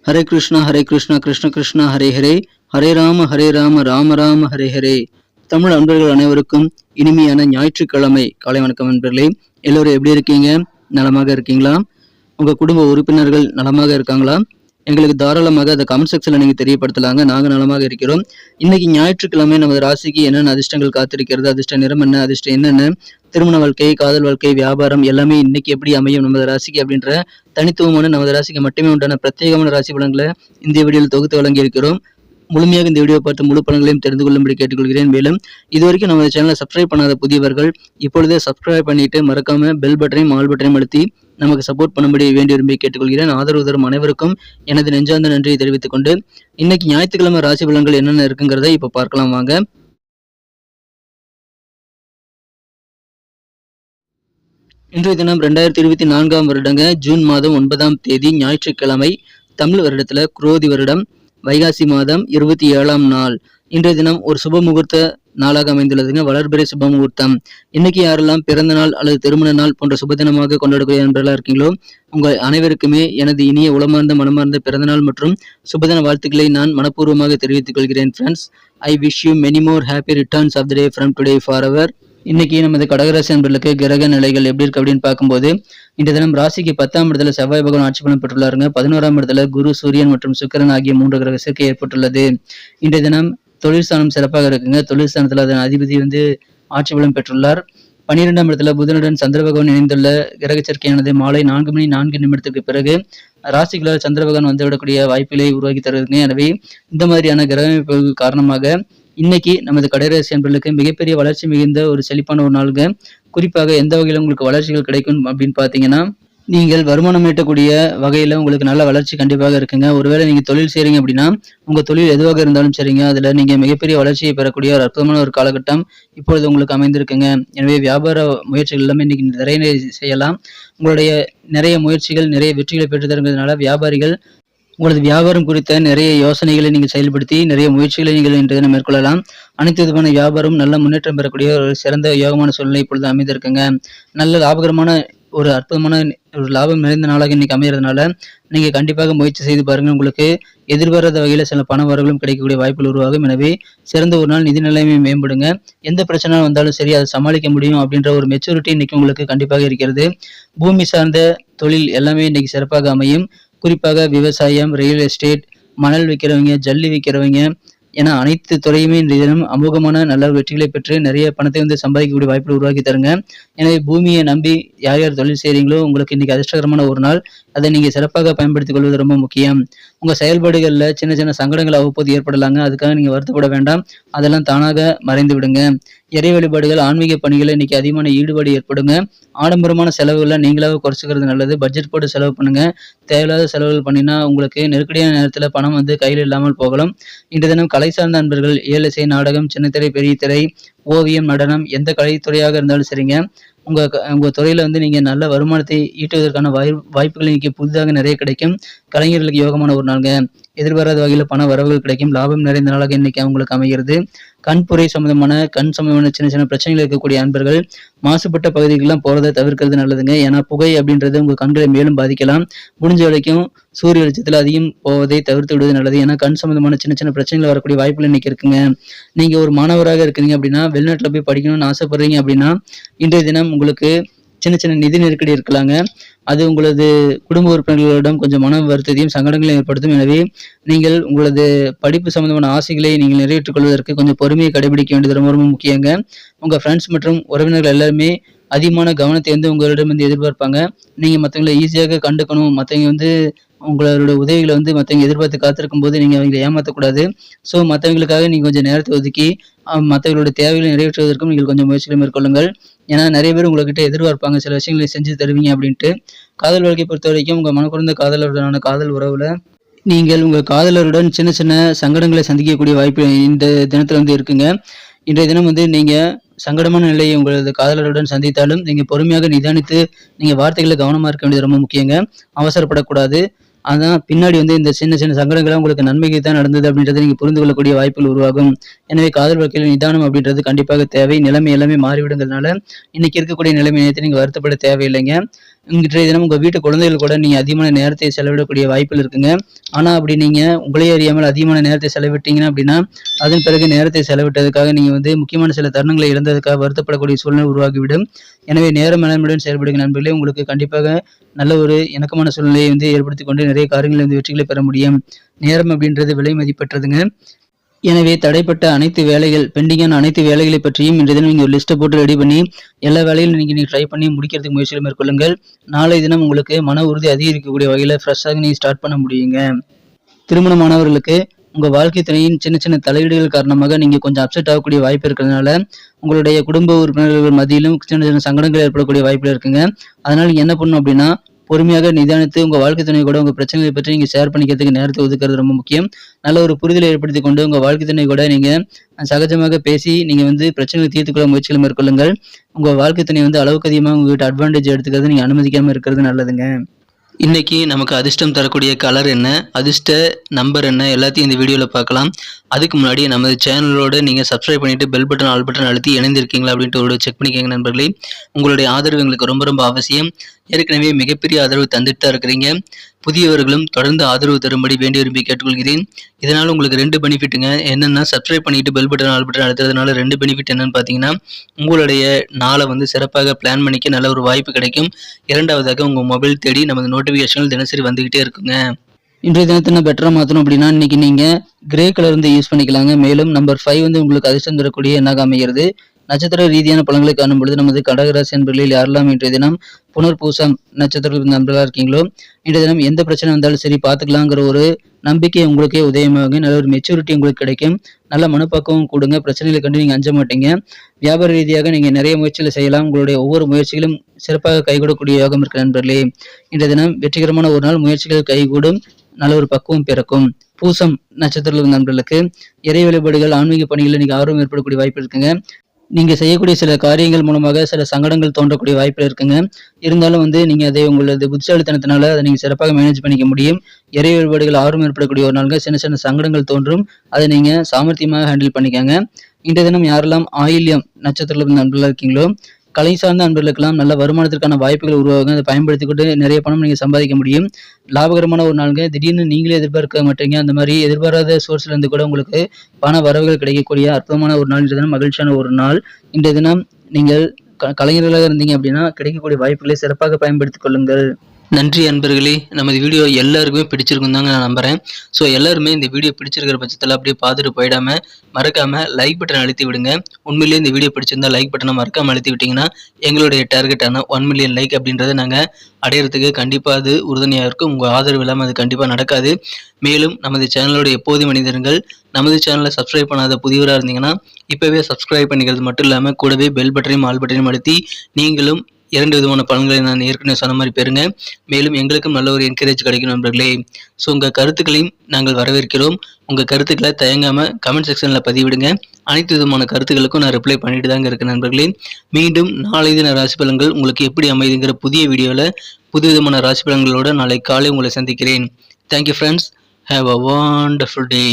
ஹரே கிருஷ்ணா கிருஷ்ண கிருஷ்ணா ஹரே ஹரே, ஹரே ராம ராம ராம ஹரே ஹரே. தமிழ் அன்பர்கள் அனைவருக்கும் இனிமையான ஞாயிற்றுக்கிழமை காலை வணக்கம் நண்பர்களே. எல்லோரும் எப்படி இருக்கீங்க? நலமாக இருக்கீங்களா? உங்க குடும்ப உறுப்பினர்கள் நலமாக இருக்காங்களா? எங்களுக்கு தாராளமாக அதை கமெண்ட் செக்ஷன்ல நீங்க தெரியப்படுத்தலாங்க. நாங்க நலமாக இருக்கிறோம். இன்னைக்கு ஞாயிற்றுக்கிழமை நமது ராசிக்கு என்னென்ன அதிர்ஷ்டங்கள் காத்திருக்கிறது, அதிர்ஷ்ட நிறம் என்ன, அதிர்ஷ்டம் என்னென்ன, திருமண வாழ்க்கை, காதல் வாழ்க்கை, வியாபாரம் எல்லாமே இன்னைக்கு எப்படி அமையும் நமது ராசிக்கு அப்படின்ற தனித்துவமான நமது ராசிக்கு மட்டுமே உண்டான பிரத்யேகமான ராசி பலன்களை இந்த வீடியோவில் தொகுத்து வழங்கி இருக்கிறோம். முழுமையாக இந்த வீடியோ பார்த்து முழு பலன்களையும் தெரிந்து கொள்ளும்படி கேட்டுக்கொள்கிறேன். மேலும் இதுவரைக்கும் நம்ம சேனலை சப்ஸ்கிரைப் பண்ணாத புதியவர்கள் இப்பொழுதே சப்ஸ்கிரைப் பண்ணிட்டு மறக்காம பெல் பட்டனையும் ஆல் பட்டனையும் அழுத்தி நமக்கு சப்போர்ட் பண்ணும்படி வேண்டி விரும்பி கேட்டுக்கொள்கிறேன். ஆதரவு தரும் அனைவருக்கும் எனது நெஞ்சார்ந்த நன்றியை தெரிவித்துக் கொண்டு இன்னைக்கு ஞாயிற்றுக்கிழமை ராசி பலன்கள் என்னென்ன இருக்குங்கிறத இப்ப பார்க்கலாம் வாங்க. இன்றைய தினம் 2024 வருடங்க ஜூன் மாதம் 9ஆம் தேதி ஞாயிற்றுக்கிழமை. தமிழ் வருடத்துல குரோதி வருடம் வைகாசி மாதம் 27ஆம் நாள். இன்றைய தினம் ஒரு சுப முகூர்த்த நாளாக அமைந்துள்ளதுங்க. வளர்பிறை சுப முகூர்த்தம். இன்னைக்கு யாரெல்லாம் பிறந்த நாள் அல்லது திருமண நாள் போன்ற சுப தினமாக கொண்டாடக்கூடிய நண்பர்களா இருக்கீங்களோ உங்கள் அனைவருக்குமே எனது இனிய உளமார்ந்த மனமார்ந்த பிறந்தநாள் மற்றும் சுபதின வாழ்த்துக்களை நான் மனப்பூர்வமாக தெரிவித்துக் கொள்கிறேன். Friends, I wish you many more happy returns of the day from today for ever. இன்னைக்கு நமது கடகராசி நண்பர்களுக்கு கிரக நிலைகள் எப்படி இருக்கு அப்படின்னு பார்க்கும்போது, இந்த தினம் ராசிக்கு 10ஆம் இடத்துல செவ்வாய் பகவான் ஆட்சி பலம் பெற்றுள்ளாருங்க. 11ஆம் இடத்துல குரு, சூரியன் மற்றும் சுக்கிரன் ஆகிய 3 கிரக சேர்க்கை ஏற்பட்டுள்ளது. இன்றைய தினம் தொழில் ஸ்தானம் சிறப்பாக இருக்குங்க. தொழில் ஸ்தானத்துல அதன் அதிபதி ஆட்சி பலம் பெற்றுள்ளார். 12ஆம் இடத்துல புதனுடன் சந்திர பகவான் இணைந்துள்ள கிரக சேர்க்கையானது மாலை 4:04 பிறகு ராசிக்குள்ள சந்திர பகவான் வந்துவிடக்கூடிய வாய்ப்புகளை உருவாக்கி தருவதுங்க. எனவே இந்த மாதிரியான கிரக அமைப்புகள் காரணமாக இன்னைக்கு நமது கடகராசி நண்பர்களுக்கு மிகப்பெரிய வளர்ச்சி மிகுந்த ஒரு செழிப்பான ஒரு நாளுங்க. குறிப்பாக எந்த வகையில் உங்களுக்கு வளர்ச்சிகள் கிடைக்கும் அப்படின்னு பார்த்தீங்கன்னா, நீங்கள் வருமானம் ஈட்டக்கூடிய வகையில உங்களுக்கு நல்ல வளர்ச்சி கண்டிப்பாக இருக்குங்க. ஒருவேளை நீங்க தொழில் செய்றீங்க அப்படின்னா உங்க தொழில் எதுவாக இருந்தாலும் சரிங்க, அதுல நீங்க மிகப்பெரிய வளர்ச்சியை பெறக்கூடிய ஒரு அற்புதமான ஒரு காலகட்டம் இப்பொழுது உங்களுக்கு அமைந்திருக்குங்க. எனவே வியாபார முயற்சிகள் எல்லாமே இன்னைக்கு நிறைய செய்யலாம். உங்களுடைய நிறைய முயற்சிகள் நிறைய வெற்றிகளை பெற்று தருங்கிறதுனால வியாபாரிகள் உங்களது வியாபாரம் குறித்த நிறைய யோசனைகளை நீங்கள் செயல்படுத்தி நிறைய முயற்சிகளை நீங்கள் இன்றைய தினம் மேற்கொள்ளலாம். அனைத்து விதமான வியாபாரம் நல்ல முன்னேற்றம் பெறக்கூடிய ஒரு சிறந்த யோகமான சூழ்நிலை இப்பொழுது அமைந்திருக்குங்க. நல்ல லாபகரமான ஒரு அற்புதமான ஒரு லாபம் நிறைந்த நாளாக இன்னைக்கு அமைகிறதுனால நீங்க கண்டிப்பாக முயற்சி செய்து பாருங்க. உங்களுக்கு எதிர்பாராத வகையில சில பண வரவுகளும் கிடைக்கக்கூடிய வாய்ப்புகள் உருவாகும். எனவே சிறந்த ஒரு நாள் நிதி நிலைமை மேம்படுங்க. எந்த பிரச்சனை வந்தாலும் சரி அதை சமாளிக்க முடியும் அப்படின்ற ஒரு மெச்சூரிட்டி இன்னைக்கு உங்களுக்கு கண்டிப்பாக இருக்கிறது. பூமி சார்ந்த தொழில் எல்லாமே இன்னைக்கு சிறப்பாக அமையும். குறிப்பாக விவசாயம், ரியல் எஸ்டேட், மணல் விற்கிறவங்க, ஜல்லி விற்கிறவங்க என அனைத்து துறையுமே இன்றைய தினம் அமோகமான நல்ல வெற்றிகளை பெற்று நிறைய பணத்தை சம்பாதிக்கக்கூடிய வாய்ப்புகள் உருவாக்கி தருங்க. எனவே பூமியை நம்பி யார் யார் தொழில் செய்றீங்களோ உங்களுக்கு இன்னைக்கு அதிர்ஷ்டகரமான ஒரு நாள். அதை நீங்க சிறப்பாக பயன்படுத்திக் கொள்வது ரொம்ப முக்கியம். உங்க செயல்பாடுகள்ல சின்ன சின்ன சங்கடங்கள் அவ்வப்போது ஏற்படலாங்க. அதுக்காக நீங்க வருத்தப்பட வேண்டாம். அதெல்லாம் தானாக மறைந்து விடுங்க. இறை வழிபாடுகள், ஆன்மீக பணிகளை இன்னைக்கு அதிகமான ஈடுபாடு ஏற்படுங்க. ஆடம்பரமான செலவுகளை நீங்களாக குறைச்சிக்கிறது நல்லது. பட்ஜெட் போட்டு செலவு பண்ணுங்க. தேவையில்லாத செலவுகள் பண்ணினா உங்களுக்கு நெருக்கடியான நேரத்துல பணம் கையில் இல்லாமல் போகலாம். இன்று தினம் கலை சார்ந்த நண்பர்கள் இயல் இசை, நாடகம், சின்னத்திரை, பெரிய திரை, ஓவியம், நடனம் எந்த கலைத்துறையாக இருந்தாலும் சரிங்க, உங்க துறையில நீங்க நல்ல வருமானத்தை ஈட்டுவதற்கான வாய்ப்புகள் இன்னைக்கு புதிதாக நிறைய கிடைக்கும். கலைஞர்களுக்கு யோகமான ஒரு நாளுங்க. எதிர்பாராத வகையில பண வரவுகள் கிடைக்கும். லாபம் நிறைந்த நாளாக இன்னைக்கு அவங்களுக்கு அமைகிறது. கண் சம்பந்தமான சின்ன சின்ன பிரச்சனைகள் இருக்கக்கூடிய அன்பர்கள் மாசுபட்ட பகுதிகளெல்லாம் போறதை தவிர்க்கிறது நல்லதுங்க. ஏன்னா புகை அப்படின்றது உங்க கண்களை மேலும் பாதிக்கலாம். முடிஞ்ச வரைக்கும் சூரிய வெளிச்சத்துல அதிகம் போவதை தவிர்த்து விடுவது நல்லது. ஏன்னா கண் சம்பந்தமான சின்ன சின்ன பிரச்சனைகள் வரக்கூடிய வாய்ப்புகள் இன்னைக்கு இருக்குங்க. நீங்க ஒரு மாணவராக இருக்கிறீங்க அப்படின்னா, வெளிநாட்டுல போய் படிக்கணும்னு ஆசைப்படுறீங்க அப்படின்னா இன்றைய தினம் உங்களுக்கு சின்ன சின்ன நிதி நெருக்கடி இருக்கலாங்க. அது உங்களது குடும்ப உறுப்பினர்களிடம் கொஞ்சம் மன வருத்தத்தையும் சங்கடங்களையும் ஏற்படுத்தும். எனவே நீங்கள் உங்களது படிப்பு சம்பந்தமான ஆசைகளை நீங்கள் நிறைவேற்றிக் கொள்வதற்கு கொஞ்சம் பொறுமையை கடைபிடிக்க வேண்டியது ரொம்ப ரொம்ப முக்கியங்க. உங்க ஃப்ரெண்ட்ஸ் மற்றும் உறவினர்கள் எல்லாருமே அதிகமான கவனத்தை உங்களிடம் எதிர்பார்ப்பாங்க. நீங்க மற்றவங்களை ஈஸியாக கண்டுக்கணும். மற்றவங்க உங்களோட உதவிகளை மற்றவங்க எதிர்பார்த்து காத்திருக்கும் போது நீங்க அவங்களை ஏமாற்றக்கூடாது. ஸோ மற்றவங்களுக்காக நீங்க கொஞ்சம் நேரத்தை ஒதுக்கி மற்றவங்களோட தேவைகளை நிறைவேற்றுவதற்கும் நீங்கள் கொஞ்சம் முயற்சிகளை மேற்கொள்ளுங்கள். ஏன்னா நிறைய பேர் உங்ககிட்ட எதிர்பார்ப்பாங்க சில விஷயங்களை செஞ்சு தருவீங்க அப்படின்ட்டு. காதல் வாழ்க்கையை பொறுத்த வரைக்கும் உங்க மனக்குறந்த காதலருடனான காதல் உறவுல நீங்கள் உங்க காதலருடன் சின்ன சின்ன சங்கடங்களை சந்திக்கக்கூடிய வாய்ப்பு இந்த தினத்துல இருக்குங்க. இன்றைய தினம் நீங்க சங்கடமான நிலையை உங்களது காதலருடன் சந்தித்தாலும் நீங்க பொறுமையாக நிதானித்து நீங்க வார்த்தைகளை கவனமா இருக்க வேண்டியது ரொம்ப முக்கியங்க. அவசரப்படக்கூடாது. அதான் பின்னாடி வந்து இந்த சின்ன சின்ன சங்கடங்கள்லாம் உங்களுக்கு நன்மைக்கு தான் நடந்தது அப்படின்றத நீங்க புரிந்து கொள்ளக்கூடிய வாய்ப்புகள் உருவாகும். எனவே காதல் வாழ்க்கையில் நிதானம் அப்படின்றது கண்டிப்பாக தேவை. நிலைமை எல்லாமே மாறிவிடுங்கிறதுனால இன்னைக்கு இருக்கக்கூடிய நிலைமை நினைத்து நீங்க வருத்தப்பட தேவையில்லைங்க. இன்றைய தினம் உங்க வீட்டு குழந்தைகள் கூட நீங்க அதிகமான நேரத்தை செலவிடக்கூடிய வாய்ப்புகள் இருக்குங்க. ஆனா அப்படி நீங்க உங்களையே அறியாமல் அதிகமான நேரத்தை செலவிட்டீங்கன்னா அப்படின்னா அதன் பிறகு நேரத்தை செலவிட்டதுக்காக நீங்க வந்து முக்கியமான சில தருணங்களை இழந்ததுக்காக வருத்தப்படக்கூடிய சூழ்நிலை உருவாகிவிடும். எனவே நேர மேலாண்மையுடன் செயல்படுங்க நண்பர்களே. உங்களுக்கு கண்டிப்பாக நல்ல ஒரு இணக்கமான சூழ்நிலையை வந்து ஏற்படுத்திக் கொண்டு நிறைய காரியங்களை வந்து வெற்றிகளை பெற முடியும். நேரம் அப்படின்றது விலை மதிப்பற்றதுங்க. எனவே தடைப்பட்ட அனைத்து வேலைகள், பெண்டிங்கான அனைத்து வேலைகளை பற்றியும் இன்றைய தினம் நீங்க ஒரு லிஸ்ட்டை போட்டு ரெடி பண்ணி எல்லா வேலைகளும் நீங்க ட்ரை பண்ணி முடிக்கிறதுக்கு முயற்சிகளை மேற்கொள்ளுங்கள். நாளைய தினம் உங்களுக்கு மன உறுதி அதிகரிக்கக்கூடிய வகையில் ஃப்ரெஷ்ஷாக நீங்க ஸ்டார்ட் பண்ண முடியுங்க. திருமணமானவர்களுக்கு உங்க வாழ்க்கை துணையின் சின்ன சின்ன தலையீடுகள் காரணமாக நீங்க கொஞ்சம் அப்செட் ஆகக்கூடிய வாய்ப்பு இருக்கிறதுனால உங்களுடைய குடும்ப உறுப்பினர்கள் மத்தியிலும் சின்ன சின்ன சங்கடங்கள் ஏற்படக்கூடிய வாய்ப்புகள் இருக்குங்க. அதனால நீங்க என்ன பண்ணணும் அப்படின்னா பொறுமையாக நிதானித்து உங்க வாழ்க்கை துணை கூட உங்க பிரச்சனைகளை பற்றி நீங்க ஷேர் பண்ணிக்கிறதுக்கு நேரத்தை ஒதுக்குறது ரொம்ப முக்கியம். நல்ல ஒரு புரிதலை ஏற்படுத்தி கொண்டு உங்க வாழ்க்கை துணை கூட நீங்க சகஜமாக பேசி நீங்க வந்து பிரச்சனைகளை தீர்த்துக்கொள்ள முயற்சிகளை மேற்கொள்ளுங்கள். உங்க வாழ்க்கை துணை வந்து அளவுக்கு அதிகமாக உங்ககிட்ட அட்வான்டேஜ் எடுத்துக்கிறது நீங்க அனுமதிக்காம இருக்கிறது நல்லதுங்க. இன்னைக்கு நமக்கு அதிர்ஷ்டம் தரக்கூடிய கலர் என்ன, அதிர்ஷ்ட நம்பர் என்ன, எல்லாத்தையும் இந்த வீடியோவில் பார்க்கலாம். அதுக்கு முன்னாடி நமது சேனலோட நீங்கள் சப்ஸ்கிரைப் பண்ணிட்டு பெல் பட்டன் ஆல் பட்டன் அழுத்தி இணைந்திருக்கீங்களா அப்படின்ட்டு ஒரு செக் பண்ணிக்கோங்க நண்பர்களே. உங்களுடைய ஆதரவு எங்களுக்கு ரொம்ப ரொம்ப அவசியம். ஏற்கனவே மிகப்பெரிய ஆதரவு தந்துட்டு தான் இருக்கிறீங்க. புதியவர்களும் தொடர்ந்து ஆதரவு தரும்படி வேண்டி விரும்பி கேட்டுக்கொள்கிறேன். இதனால் உங்களுக்கு 2 பெனிஃபிட்டுங்க. என்னென்னா சப்ஸ்கிரைப் பண்ணிட்டு பெல் பட்டன் ஆல் பட்டன் அழுத்துறதுனால 2 பெனிஃபிட் என்னன்னு பார்த்தீங்கன்னா உங்களுடைய நாளை வந்து சிறப்பாக பிளான் பண்ணிக்க நல்ல ஒரு வாய்ப்பு கிடைக்கும். இரண்டாவதாக உங்கள் மொபைல் தேடி நமது நோட்டிஃபிகேஷன்கள் தினசரி வந்துகிட்டே இருக்குங்க. இன்றைய தினத்தை பெட்டராக மாற்றணும் அப்படின்னா இன்னைக்கு நீங்கள் கிரே கலர் வந்து யூஸ் பண்ணிக்கலாங்க. மேலும் நம்பர் 5 வந்து உங்களுக்கு அதிர்ஷ்டம் தரக்கூடிய எண்ணாக அமைகிறது. நட்சத்திர ரீதியான பலன்களை காணும் பொழுது நமது கடகராசி நண்பர்களில் யாரெல்லாம் இன்றைய தினம் புனர்பூசம் நட்சத்திரத்தில் நண்பர்களாக இருக்கீங்களோ இன்றைய தினம் எந்த பிரச்சனை வந்தாலும் சரி பார்த்துக்கலாங்கிற ஒரு நம்பிக்கை உங்களுக்கே உதயமாக நல்ல ஒரு மெச்சூரிட்டி உங்களுக்கு கிடைக்கும். நல்ல மனப்பக்குவம் கூடுங்க. பிரச்சனைகளை கண்டு நீங்கள் அஞ்ச மாட்டீங்க. வியாபார ரீதியாக நீங்கள் நிறைய முயற்சிகளை செய்யலாம். உங்களுடைய ஒவ்வொரு முயற்சிகளும் சிறப்பாக கைகூடக்கூடிய யோகம் இருக்கிற நண்பர்களே. இன்றைய தினம் வெற்றிகரமான ஒரு நாள். முயற்சிகள் கைகூடும். நல்ல ஒரு பக்குவம் பிறக்கும். பூசம் நட்சத்திரத்தில் நண்பர்களுக்கு இறை வழிபாடுகள் ஆன்மீக பணிகளில் நீங்கள் ஆர்வம் ஏற்படக்கூடிய வாய்ப்பு இருக்குங்க. நீங்க செய்யக்கூடிய சில காரியங்கள் மூலமாக சில சங்கடங்கள் தோன்றக்கூடிய வாய்ப்பு இருக்குங்க. இருந்தாலும் வந்து நீங்க அதை உங்களது புத்திசாலித்தனத்தினால அதை நீங்க சிறப்பாக மேனேஜ் பண்ணிக்க முடியும். இறை வழிபாடுகள் ஆர்வம் ஏற்படக்கூடிய ஒரு நாளுங்க சின்ன சின்ன சங்கடங்கள் தோன்றும். அதை நீங்க சாமர்த்தியமாக ஹேண்டில் பண்ணிக்கங்க. இன்றைய தினம் யாரெல்லாம் ஆயில்யம் நட்சத்திரத்தில் நண்பர்களாக இருக்கீங்களோ கலை சார்ந்த நண்பர்களுக்கெல்லாம் நல்ல வருமானத்திற்கான வாய்ப்புகள் உருவாகுங்க. அதை பயன்படுத்திக்கிட்டு நிறைய பணம் நீங்க சம்பாதிக்க முடியும். லாபகரமான ஒரு நாளுங்க. திடீர்னு நீங்களே எதிர்பார்க்க மாட்டீங்க. அந்த மாதிரி எதிர்பாராத சோர்ஸ்ல இருந்து கூட உங்களுக்கு பண வரவுகள் கிடைக்கக்கூடிய அற்புதமான ஒரு நாள். இன்றைய தினம் மகிழ்ச்சியான ஒரு நாள். இன்றைய தினம் நீங்கள் கலைஞர்களாக இருந்தீங்க அப்படின்னா கிடைக்கக்கூடிய வாய்ப்புகளை சிறப்பாக பயன்படுத்திக் கொள்ளுங்கள். நன்றி அன்பர்களே. நமது வீடியோ எல்லாருக்குமே பிடிச்சிருக்கும் தாங்க நான் நம்புறேன். ஸோ எல்லாருமே இந்த வீடியோ பிடிச்சிருக்கிற பட்சத்தில் அப்படியே பார்த்துட்டு போயிடாம மறக்காம லைக் பட்டன் அழுத்தி விடுங்க. உண்மையிலேயே இந்த வீடியோ பிடிச்சிருந்தா லைக் பட்டனை மறக்காம அழுத்தி விட்டீங்கன்னா எங்களுடைய டார்கெட்டான 1 மில்லியன் லைக் அப்படின்றத நாங்கள் அடையிறதுக்கு கண்டிப்பாக அது உறுதுணையாக இருக்கும். உங்கள் ஆதரவு இல்லாமல் அது கண்டிப்பாக நடக்காது. மேலும் நமது சேனலோட எப்போதும் மனிதர்கள் நமது சேனலை சப்ஸ்கிரைப் பண்ணாத புதியவராக இருந்தீங்கன்னா இப்போவே சப்ஸ்கிரைப் பண்ணிக்கிறது மட்டும் இல்லாமல் கூடவே பெல் பட்டனையும் ஆல் பட்டனையும் அழுத்தி நீங்களும் 2 விதமான பலன்களை நான் ஏற்கனவே சொன்ன மாதிரி பெறுங்க. மேலும் எங்களுக்கும் நல்ல ஒரு என்கரேஜ் கிடைக்கும் நண்பர்களே. ஸோ உங்கள் கருத்துக்களையும் நாங்கள் வரவேற்கிறோம். உங்கள் கருத்துக்களை தயங்காமல் கமெண்ட் செக்ஷனில் பதிவிடுங்க. அனைத்து விதமான கருத்துக்களுக்கும் நான் ரிப்ளை பண்ணிட்டு தாங்க இருக்கேன் நண்பர்களே. மீண்டும் நாளை தின ராசி பலன்கள் உங்களுக்கு எப்படி அமைதுங்கிற புதிய வீடியோவில் புது விதமான ராசி பலன்களோடு நாளை காலை உங்களை சந்திக்கிறேன். Thank you friends. Have a wonderful day.